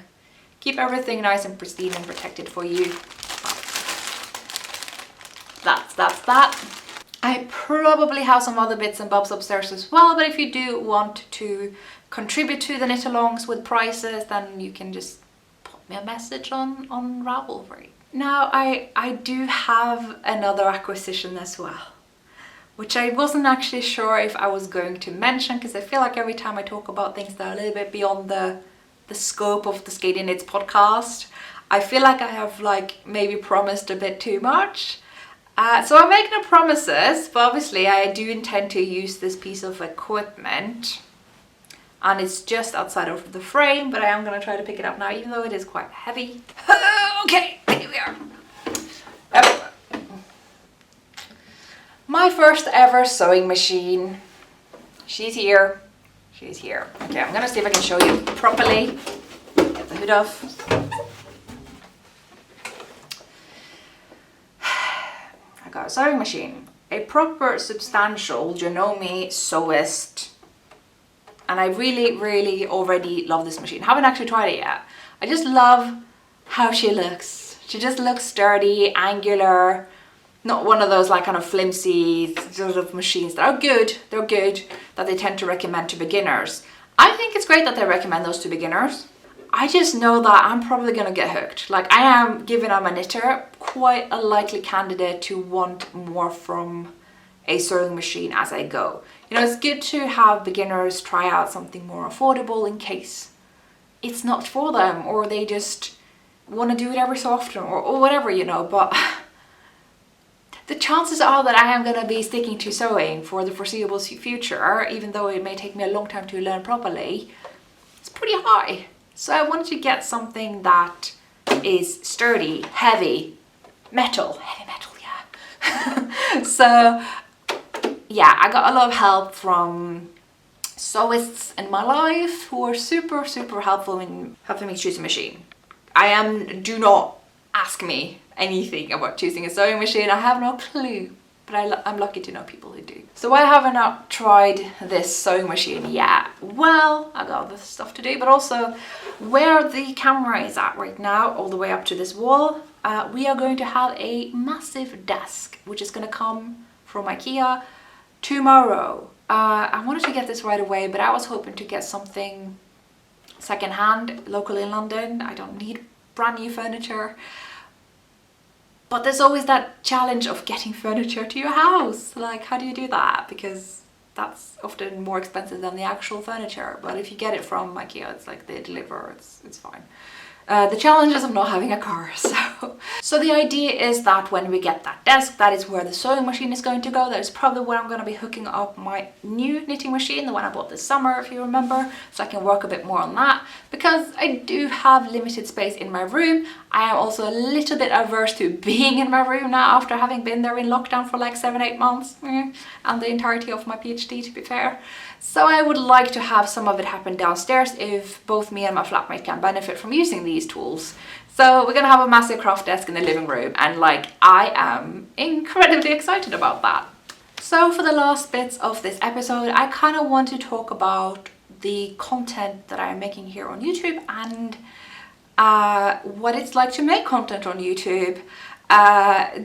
keep everything nice and pristine and protected for you. That's that. I probably have some other bits and bobs upstairs as well, but if you do want to contribute to the knit-alongs with prices, then you can just put me a message on Ravelry. Now I do have another acquisition as well, which I wasn't actually sure if I was going to mention, because I feel like every time I talk about things that are a little bit beyond the scope of the Skeindeer Knits podcast, I feel like I have like maybe promised a bit too much. So I'm making no promises, but obviously I do intend to use this piece of equipment, and it's just outside of the frame, but I am going to try to pick it up now, even though it is quite heavy. Okay, here we are. Yep. My first ever sewing machine. She's here. She's here. Okay, I'm gonna see if I can show you properly. Get the hood off. I got a sewing machine. A proper substantial Janome Sewist. And I really already love this machine. Haven't actually tried it yet. I just love how she looks. She just looks sturdy, angular. Not one of those like kind of flimsy sort of machines that are good, they're good, that they tend to recommend to beginners. I think it's great that they recommend those to beginners. I just know that I'm probably gonna get hooked. Like, I am, given I'm a knitter, quite a likely candidate to want more from a sewing machine as I go. You know, it's good to have beginners try out something more affordable in case it's not for them, or they just want to do it every so often, or whatever, you know, but the chances are that I am going to be sticking to sewing for the foreseeable future, even though it may take me a long time to learn properly, it's pretty high. So I wanted to get something that is sturdy, heavy metal, yeah. So yeah, I got a lot of help from sewists in my life who are super helpful in helping me choose a machine. Do not ask me anything about choosing a sewing machine. I have no clue, but I'm lucky to know people who do. So why haven't I not tried this sewing machine yet? Well, I got other stuff to do, but also where the camera is at right now, all the way up to this wall, we are going to have a massive desk, which is going to come from IKEA tomorrow. I wanted to get this right away, but I was hoping to get something secondhand locally in London. I don't need brand new furniture. But there's always that challenge of getting furniture to your house. Like, how do you do that? Because that's often more expensive than the actual furniture. But if you get it from IKEA, it's like they deliver, it's fine. The challenges of not having a car. So the idea is that when we get that desk, that is where the sewing machine is going to go. That is probably where I'm going to be hooking up my new knitting machine, the one I bought this summer, if you remember, so I can work a bit more on that, because I do have limited space in my room. I am also a little bit averse to being in my room now after having been there in lockdown for like 7-8 months, and the entirety of my PhD, to be fair. So I would like to have some of it happen downstairs if both me and my flatmate can benefit from using these tools. So we're gonna have a massive craft desk in the living room, and like I am incredibly excited about that. So for the last bits of this episode, I kind of want to talk about the content that I'm making here on YouTube and what it's like to make content on YouTube,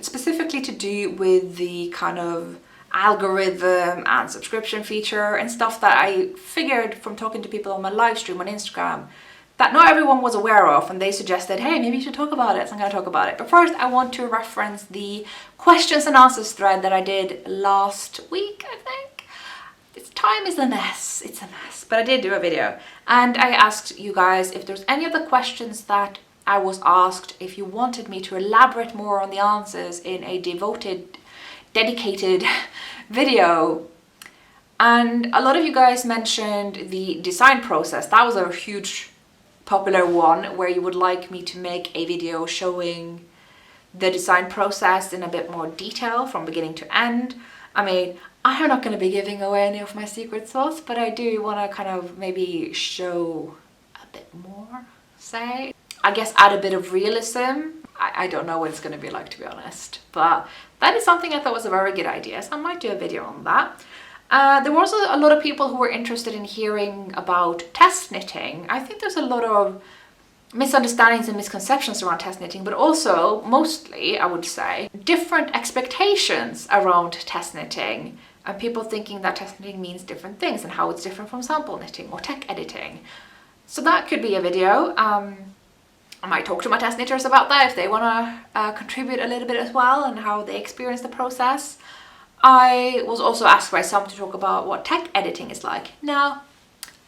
specifically to do with the kind of algorithm and subscription feature and stuff that I figured from talking to people on my live stream on Instagram that not everyone was aware of, and they suggested, hey, maybe you should talk about it, so I'm going to talk about it. But first I want to reference the questions and answers thread that I did last week, I think. This time is a mess, it's a mess, but I did do a video, and I asked you guys if there's any of the questions that I was asked, if you wanted me to elaborate more on the answers in a dedicated video. And a lot of you guys mentioned the design process. That was a huge popular one, where you would like me to make a video showing the design process in a bit more detail from beginning to end. I mean, I'm not going to be giving away any of my secret sauce, but I do want to kind of maybe show a bit more, say. I guess add a bit of realism. I don't know what it's going to be like, to be honest, but that is something I thought was a very good idea, so I might do a video on that. There were also a lot of people who were interested in hearing about test knitting. I think there's a lot of misunderstandings and misconceptions around test knitting, but also, mostly, I would say, different expectations around test knitting, and people thinking that test knitting means different things and how it's different from sample knitting or tech editing. So that could be a video. I might talk to my test knitters about that if they want to contribute a little bit as well, and how they experience the process. I was also asked by some to talk about what tech editing is like. Now,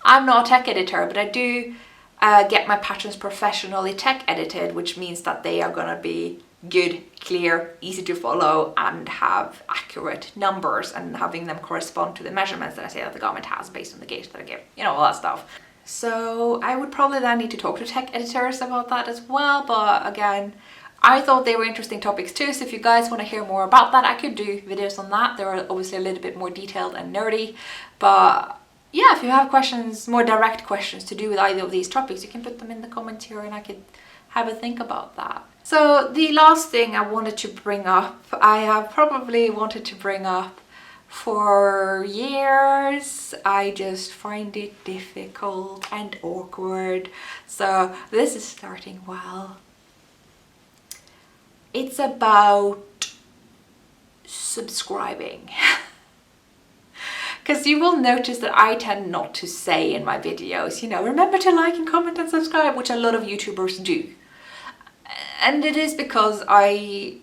I'm not a tech editor, but I do get my patterns professionally tech edited, which means that they are going to be good, clear, easy to follow, and have accurate numbers, and having them correspond to the measurements that I say that the garment has based on the gauge that I give, you know, all that stuff. So I would probably then need to talk to tech editors about that as well, but again, I thought they were interesting topics too, so if you guys want to hear more about that, I could do videos on that. They were obviously a little bit more detailed and nerdy, but yeah, if you have questions, more direct questions to do with either of these topics, you can put them in the comments here and I could have a think about that. So the last thing I wanted to bring up, I have probably wanted to bring up for years. I just find it difficult and awkward, so this is starting well. It's about subscribing. Because you will notice that I tend not to say in my videos, you know, remember to like and comment and subscribe, which a lot of YouTubers do. And it is because I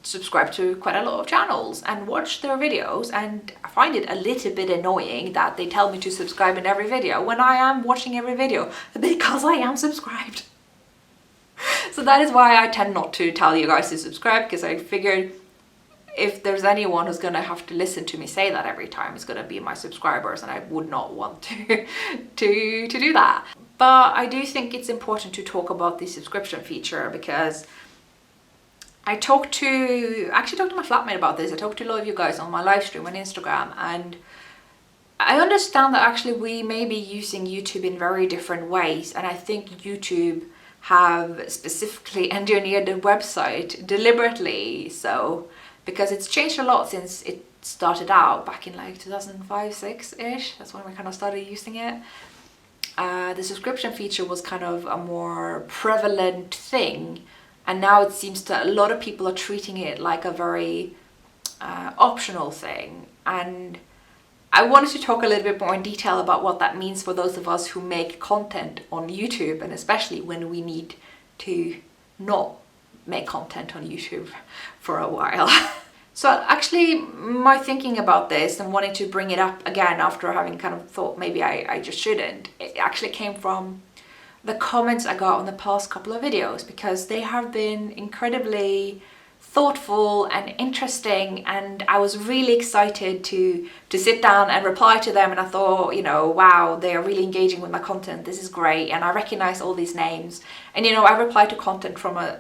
subscribe to quite a lot of channels and watch their videos, and I find it a little bit annoying that they tell me to subscribe in every video when I am watching every video, because I am subscribed. So that is why I tend not to tell you guys to subscribe, because I figured if there's anyone who's gonna have to listen to me say that every time, it's gonna be my subscribers, and I would not want to do that. But I do think it's important to talk about the subscription feature, because I actually talked to my flatmate about this. I talked to a lot of you guys on my live stream on Instagram, and I understand that actually we may be using YouTube in very different ways, and I think YouTube have specifically engineered the website deliberately so, because it's changed a lot since it started out back in like 2005-6-ish. That's when we kind of started using it. The subscription feature was kind of a more prevalent thing, and now it seems that a lot of people are treating it like a very optional thing. And I wanted to talk a little bit more in detail about what that means for those of us who make content on YouTube, and especially when we need to not make content on YouTube for a while. So actually my thinking about this and wanting to bring it up again after having kind of thought maybe I just shouldn't, it actually came from the comments I got on the past couple of videos, because they have been incredibly thoughtful and interesting, and I was really excited to sit down and reply to them, and I thought, you know, wow, they are really engaging with my content, this is great, and I recognize all these names. And you know, I reply to content from a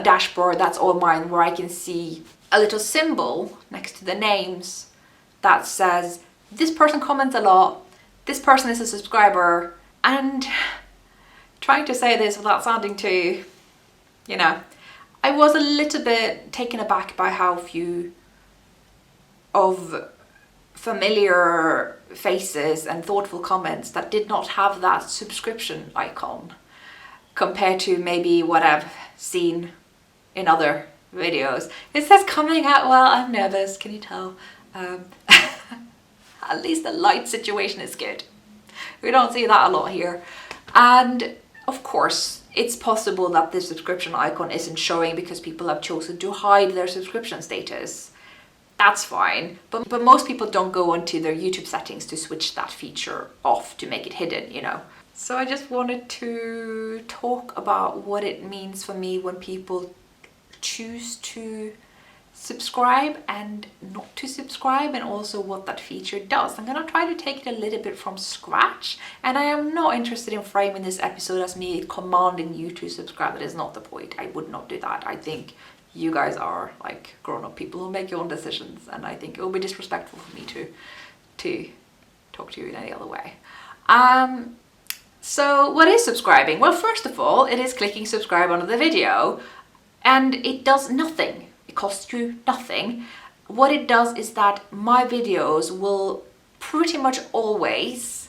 dashboard that's all mine, where I can see a little symbol next to the names that says this person comments a lot, this person is a subscriber. And trying to say this without sounding too, you know, I was a little bit taken aback by how few of familiar faces and thoughtful comments that did not have that subscription icon compared to maybe what I've seen in other videos. It says coming out well, I'm nervous, can you tell? At least the light situation is good. We don't see that a lot here. And of course, it's possible that the subscription icon isn't showing because people have chosen to hide their subscription status. That's fine, but most people don't go into their YouTube settings to switch that feature off to make it hidden, you know. So I just wanted to talk about what it means for me when people choose to subscribe and not to subscribe, and also what that feature does. I'm gonna try to take it a little bit from scratch, and I am not interested in framing this episode as me commanding you to subscribe. That is not the point. I would not do that. I think you guys are like grown-up people who make your own decisions, and I think it would be disrespectful for me to talk to you in any other way. So what is subscribing? Well, first of all, it is clicking subscribe under the video, and it does nothing. It costs you nothing. What it does is that my videos will pretty much always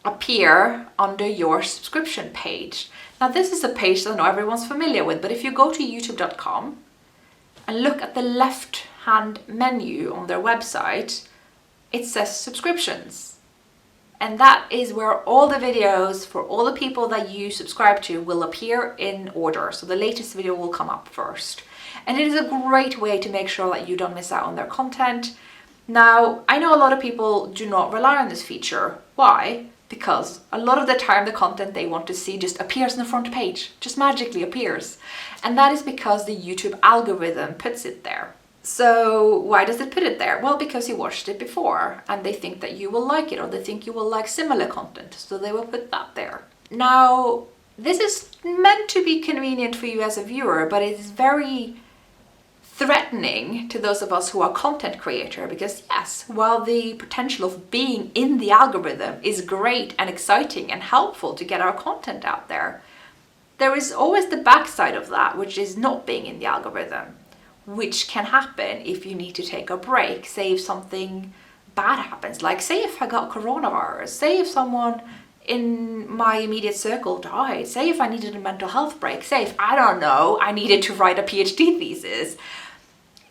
appear under your subscription page. Now this is a page that I know everyone's familiar with, but if you go to youtube.com and look at the left hand menu on their website, it says subscriptions. And that is where all the videos for all the people that you subscribe to will appear in order. So the latest video will come up first. And it is a great way to make sure that you don't miss out on their content. Now, I know a lot of people do not rely on this feature. Why? Because a lot of the time the content they want to see just appears on the front page, just magically appears. And that is because the YouTube algorithm puts it there. So why does it put it there? Well, because you watched it before and they think that you will like it, or they think you will like similar content, so they will put that there. Now, this is meant to be convenient for you as a viewer, but it is very threatening to those of us who are content creator, because yes, while the potential of being in the algorithm is great and exciting and helpful to get our content out there, there is always the backside of that, which is not being in the algorithm, which can happen if you need to take a break. Say if something bad happens, like say if I got coronavirus, say if someone in my immediate circle died, say if I needed a mental health break, say if, I don't know, I needed to write a PhD thesis,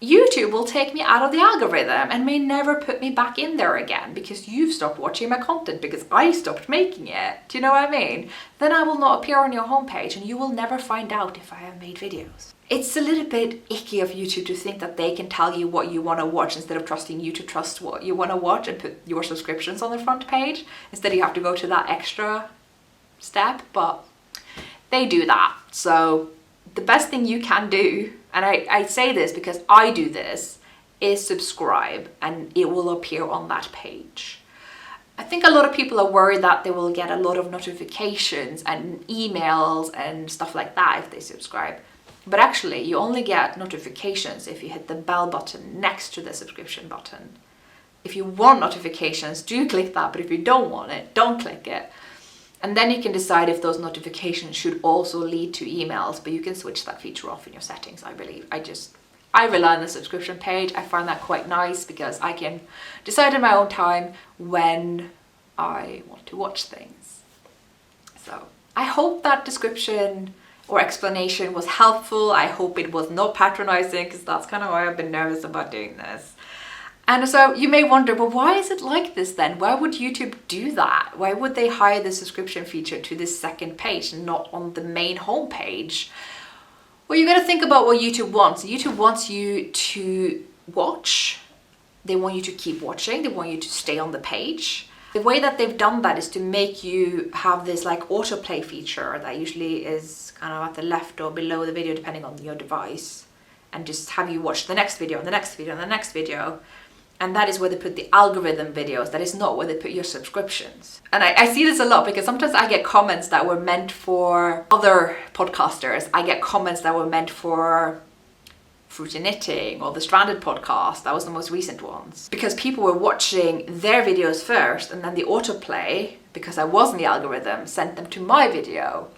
YouTube will take me out of the algorithm and may never put me back in there again because you've stopped watching my content because I stopped making it. Do you know what I mean? Then I will not appear on your homepage and you will never find out if I have made videos. It's a little bit icky of YouTube to think that they can tell you what you want to watch instead of trusting you to trust what you want to watch and put your subscriptions on the front page. Instead you have to go to that extra step, but they do that. So the best thing you can do, and I say this because I do this, is subscribe and it will appear on that page. I think a lot of people are worried that they will get a lot of notifications and emails and stuff like that if they subscribe. But actually, you only get notifications if you hit the bell button next to the subscription button. If you want notifications, do click that, but if you don't want it, don't click it. And then you can decide if those notifications should also lead to emails, but you can switch that feature off in your settings, I believe. I rely on the subscription page. I find that quite nice because I can decide in my own time when I want to watch things. So I hope that description or explanation was helpful. I hope it was not patronizing, because that's kind of why I've been nervous about doing this. And so you may wonder, well, why is it like this then? Why would YouTube do that? Why would they hide the subscription feature to this second page and not on the main homepage? Well, you got to think about what YouTube wants. YouTube wants you to watch. They want you to keep watching. They want you to stay on the page. The way that they've done that is to make you have this like autoplay feature that usually is kind of at the left or below the video depending on your device, and just have you watch the next video and the next video and the next video. And that is where they put the algorithm videos. That is not where they put your subscriptions. And I see this a lot because sometimes I get comments that were meant for other podcasters. I get comments that were meant for Fruity Knitting or the Stranded podcast. That was the most recent ones. Because people were watching their videos first, and then the autoplay, because I was in the algorithm, sent them to my video.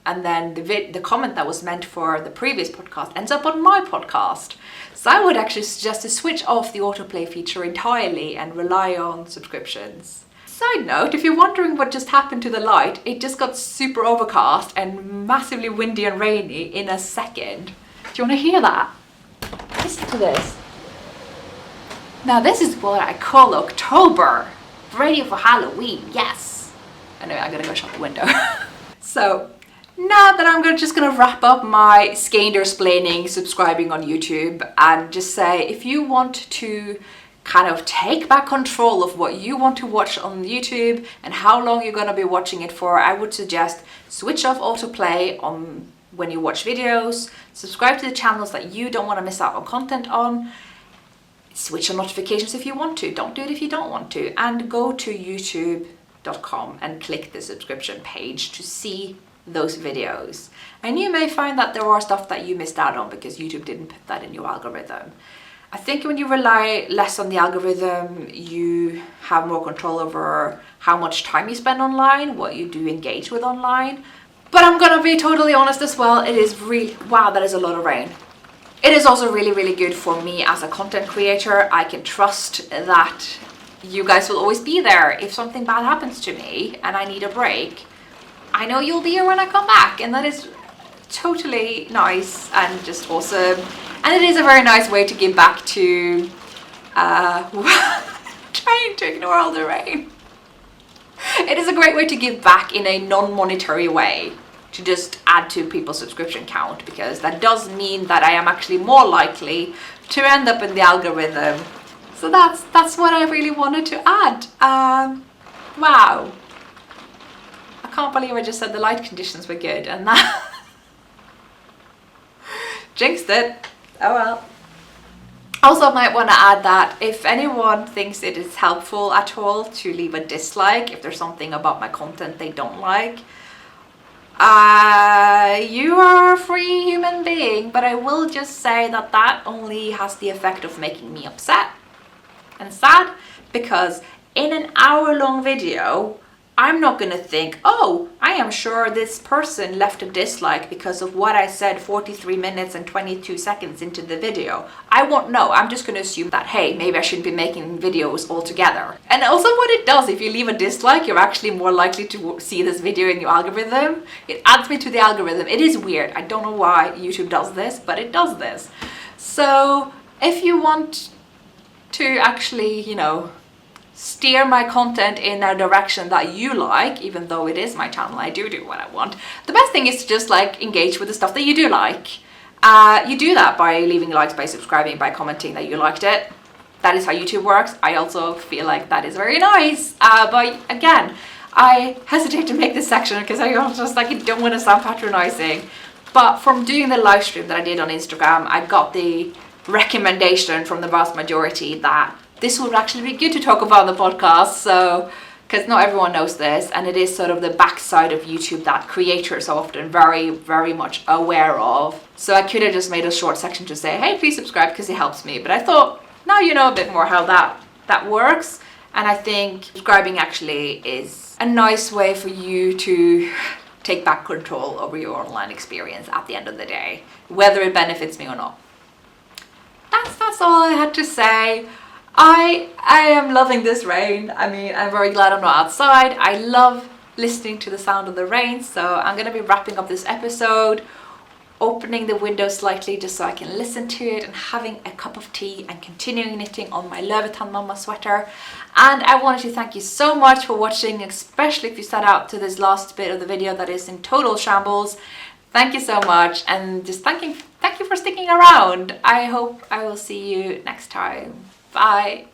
And then the comment that was meant for the previous podcast ends up on my podcast. So I would actually suggest to switch off the autoplay feature entirely and rely on subscriptions. Side note, if you're wondering what just happened to the light, it just got super overcast and massively windy and rainy in a second. Do you want to hear that? Listen to this. Now this is what I call October. Ready for Halloween, yes. Anyway, I'm gonna go shut the window. So, now that I'm just gonna wrap up my Skeindeersplaining subscribing on YouTube and just say, if you want to kind of take back control of what you want to watch on YouTube and how long you're gonna be watching it for, I would suggest switch off autoplay on when you watch videos, subscribe to the channels that you don't want to miss out on content on, switch on notifications if you want to, don't do it if you don't want to, and go to youtube.com and click the subscription page to see those videos. And you may find that there are stuff that you missed out on because YouTube didn't put that in your algorithm. I think when you rely less on the algorithm, you have more control over how much time you spend online, what you do engage with online. But I'm gonna be totally honest as well, it is really, wow, that is a lot of rain. It is also really, really good for me as a content creator. I can trust that you guys will always be there if something bad happens to me and I need a break. I know you'll be here when I come back, and that is totally nice and just awesome. And it is a very nice way to give back to, trying to ignore all the rain. It is a great way to give back in a non-monetary way, to just add to people's subscription count, because that does mean that I am actually more likely to end up in the algorithm. So that's what I really wanted to add. Wow. I can't believe I just said the light conditions were good and that jinxed it. Oh well. Also, I might want to add that if anyone thinks it is helpful at all to leave a dislike, if there's something about my content they don't like, you are a free human being, but I will just say that that only has the effect of making me upset and sad, because in an hour-long video, I'm not gonna think, oh, I am sure this person left a dislike because of what I said 43 minutes and 22 seconds into the video. I won't know. I'm just gonna assume that, hey, maybe I shouldn't be making videos altogether. And also what it does, if you leave a dislike, you're actually more likely to see this video in your algorithm. It adds me to the algorithm. It is weird. I don't know why YouTube does this, but it does this. So if you want to actually, you know, steer my content in a direction that you like, even though it is my channel, I do what I want. The best thing is to just like engage with the stuff that you do like. You do that by leaving likes, by subscribing, by commenting that you liked it. That is how YouTube works. I also feel like that is very nice. But again, I hesitate to make this section because I just like don't want to sound patronizing. But from doing the live stream that I did on Instagram, I got the recommendation from the vast majority that this would actually be good to talk about on the podcast, so because not everyone knows this, and it is sort of the backside of YouTube that creators are often very, very much aware of. So I could have just made a short section to say, hey, please subscribe because it helps me. But I thought, now you know a bit more how that works. And I think subscribing actually is a nice way for you to take back control over your online experience at the end of the day, whether it benefits me or not. That's all I had to say. I am loving this rain. I mean, I'm very glad I'm not outside. I love listening to the sound of the rain, so I'm going to be wrapping up this episode, opening the window slightly just so I can listen to it and having a cup of tea and continuing knitting on my Levitan Mama sweater. And I wanted to thank you so much for watching, especially if you sat out to this last bit of the video that is in total shambles. Thank you so much, and just thank you for sticking around. I hope I will see you next time. Bye.